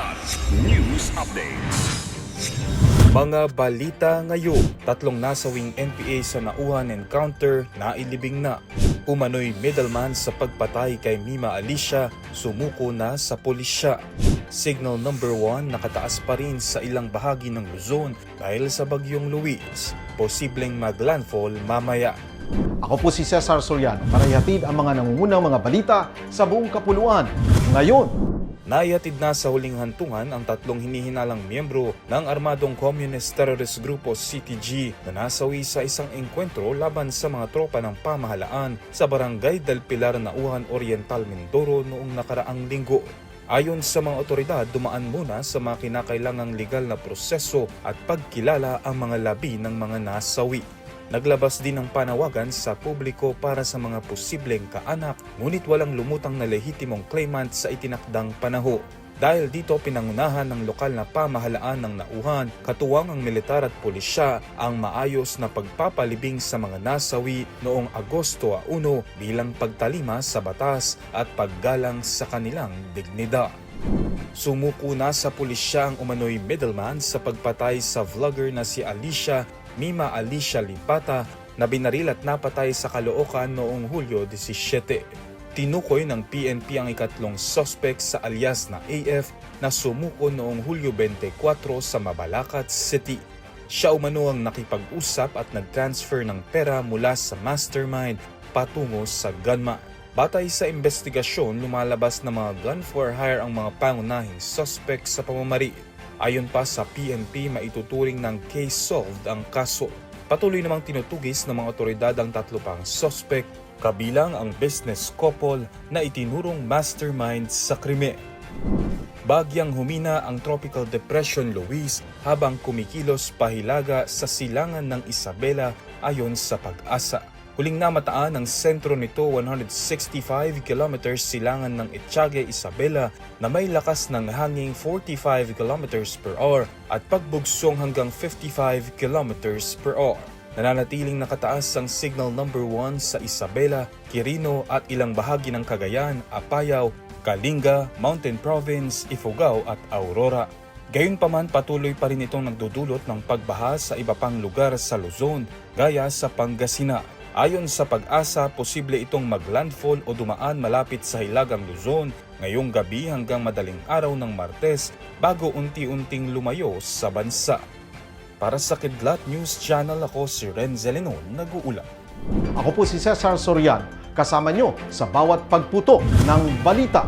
Kidlat News Updates. Mga balita ngayon, 3 nasawing NPA sa Nauhan encounter na ilibing na. Umano'y middleman sa pagpatay kay Mima Alicia, sumuko na sa pulisya. Signal number 1 nakataas pa rin sa ilang bahagi ng Luzon dahil sa bagyong Luis. Posibleng maglandfall mamaya. Ako po si Cesar Soriano para ihatid ang mga nangungunang mga balita sa buong kapuluan. Ngayon, Naihatid na sa huling hantungan ang 3 hinihinalang miyembro ng Armadong Communist Terrorist Grupo CTG na nasawi sa isang engkwentro laban sa mga tropa ng pamahalaan sa Barangay del Pilar, Nauhan Oriental, Mindoro noong nakaraang linggo. Ayon sa mga otoridad, dumaan muna sa mga kinakailangang legal na proseso at pagkilala ang mga labi ng mga nasawi. Naglabas din ng panawagan sa publiko para sa mga posibleng kaanak, ngunit walang lumutang na lehitimong claimant sa itinakdang panahon. Dahil dito pinangunahan ng lokal na pamahalaan ng Nauhan, katuwang ang militar at pulisya ang maayos na pagpapalibing sa mga nasawi noong Agosto 1 bilang pagtalima sa batas at paggalang sa kanilang dignidad. Sumuko na sa pulisya ang umano'y middleman sa pagpatay sa vlogger na si Mima Alicia Lipata na binaril at napatay sa Caloocan noong Hulyo 17. Tinukoy ng PNP ang ikatlong suspect sa alias na AF na sumuko noong Hulyo 24 sa Mabalacat City. Siya umano ang nakipag-usap at nag-transfer ng pera mula sa mastermind patungo sa gunman. Batay sa investigasyon, lumalabas na mga gun for hire ang mga pangunahing suspect sa pamamari. Ayon pa sa PNP, maituturing ng case solved ang kaso. Patuloy namang tinutugis ng mga otoridad ang 3 pang suspect, kabilang ang business couple na itinurong mastermind sa krimen. Bagyang humina ang Tropical Depression Luis habang kumikilos pahilaga sa silangan ng Isabela ayon sa Pag-asa. Huling namataan ang sentro nito 165 km silangan ng Etiague, Isabela na may lakas ng hangin 45 km per hour at pagbugsong hanggang 55 km per hour. Nananatiling nakataas ang signal number 1 sa Isabela, Quirino at ilang bahagi ng Cagayan, Apayao, Kalinga, Mountain Province, Ifugao at Aurora. Gayunpaman, patuloy pa rin itong nagdudulot ng pagbaha sa iba pang lugar sa Luzon, gaya sa Pangasinan. Ayon sa Pag-asa, posible itong maglandfall o dumaan malapit sa hilagang Luzon ngayong gabi hanggang madaling araw ng Martes bago unti-unting lumayo sa bansa. Para sa Kidlat News Channel, ako si Renzel Lenon, nag-uulat. ako po si Cesar Soriano, kasama nyo sa bawat pagputo ng balita.